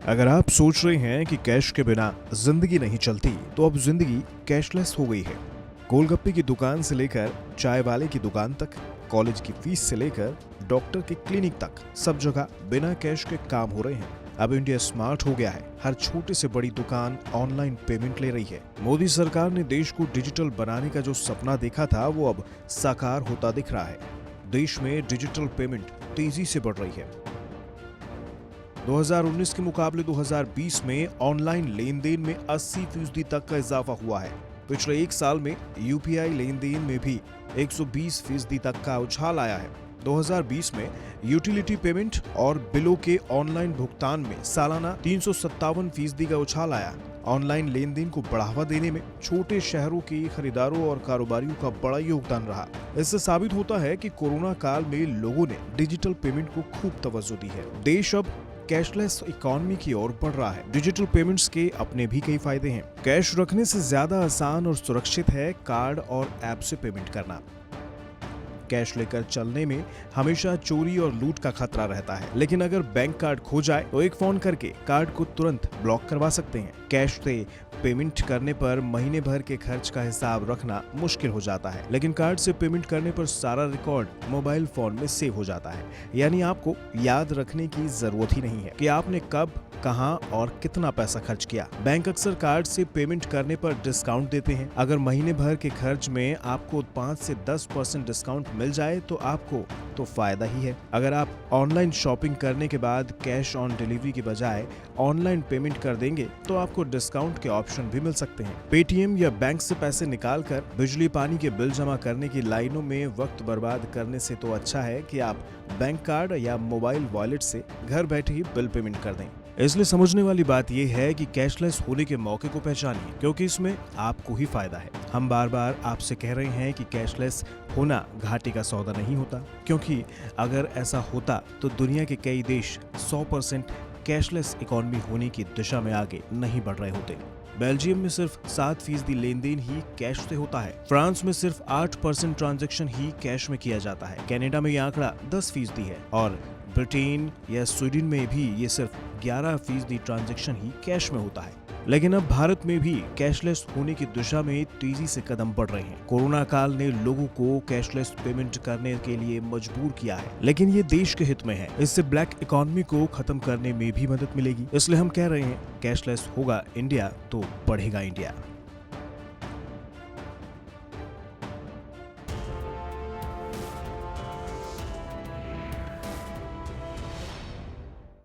अगर आप सोच रहे हैं कि कैश के बिना जिंदगी नहीं चलती, तो अब जिंदगी कैशलेस हो गई है। गोलगप्पे की दुकान से लेकर चाय वाले की दुकान तक, कॉलेज की फीस से लेकर डॉक्टर के क्लिनिक तक, सब जगह बिना कैश के काम हो रहे हैं। अब इंडिया स्मार्ट हो गया है। हर छोटे से बड़ी दुकान ऑनलाइन पेमेंट ले रही है। मोदी सरकार ने देश को डिजिटल बनाने का जो सपना देखा था, वो अब साकार होता दिख रहा है। देश में डिजिटल पेमेंट तेजी से बढ़ रही है। 2019 के मुकाबले 2020 में ऑनलाइन लेन देन में 80% तक का इजाफा हुआ है। पिछले एक साल में यूपीआई लेन देन में भी 120% तक का उछाल आया है। 2020 में यूटिलिटी पेमेंट और बिलों के ऑनलाइन भुगतान में सालाना 357% का उछाल आया। ऑनलाइन लेन देन को बढ़ावा देने में छोटे शहरों के खरीदारों और कारोबारियों का बड़ा योगदान रहा। इससे साबित होता है कि कोरोना काल में लोगों ने डिजिटल पेमेंट को खूब तवज्जो दी है। देश अब कैशलेस इकोनॉमी की ओर बढ़ रहा है। डिजिटल पेमेंट्स के अपने भी कई फायदे हैं। कैश रखने से ज्यादा आसान और सुरक्षित है कार्ड और ऐप से पेमेंट करना। कैश लेकर चलने में हमेशा चोरी और लूट का खतरा रहता है, लेकिन अगर बैंक कार्ड खो जाए तो एक फोन करके कार्ड को तुरंत ब्लॉक करवा सकते हैं। कैश से पेमेंट करने पर महीने भर के खर्च का हिसाब रखना मुश्किल हो जाता है, लेकिन कार्ड से पेमेंट करने पर सारा रिकॉर्ड मोबाइल फोन में सेव हो जाता है। यानी आपको याद रखने की जरूरत ही नहीं है कि आपने कब, कहां और कितना पैसा खर्च किया। बैंक अक्सर कार्ड से पेमेंट करने पर डिस्काउंट देते हैं। अगर महीने भर के खर्च में आपको 5 से 10% डिस्काउंट मिल जाए तो आपको तो फायदा ही है। अगर आप ऑनलाइन शॉपिंग करने के बाद कैश ऑन डिलीवरी के बजाय ऑनलाइन पेमेंट कर देंगे तो आपको डिस्काउंट के ऑप्शन भी मिल सकते हैं। पेटीएम या बैंक से पैसे निकालकर बिजली पानी के बिल जमा करने की लाइनों में वक्त बर्बाद करने से तो अच्छा है कि आप बैंक कार्ड या मोबाइल वॉलेट से घर बैठे ही बिल पेमेंट कर दें। इसलिए समझने वाली बात यह है कि कैशलेस होने के मौके को पहचानिए, क्योंकि इसमें आपको ही फायदा है। हम बार बार आपसे कह रहे हैं कि कैशलेस होना घाटे का सौदा नहीं होता, क्योंकि अगर ऐसा होता तो दुनिया के कई देश 100% कैशलेस इकोनॉमी होने की दिशा में आगे नहीं बढ़ रहे होते। बेल्जियम में सिर्फ 7% लेन देन ही कैश से होता है। फ्रांस में सिर्फ 8% ट्रांजैक्शन ही कैश में किया जाता है। कनाडा में यह आंकड़ा 10% है और ब्रिटेन या स्वीडन में भी ये सिर्फ 11% ट्रांजैक्शन ही कैश में होता है। लेकिन अब भारत में भी कैशलेस होने की दिशा में तेजी से कदम बढ़ रहे हैं। कोरोना काल ने लोगों को कैशलेस पेमेंट करने के लिए मजबूर किया है, लेकिन ये देश के हित में है। इससे ब्लैक इकोनॉमी को खत्म करने में भी मदद मिलेगी। इसलिए हम कह रहे हैं, कैशलेस होगा इंडिया तो बढ़ेगा इंडिया।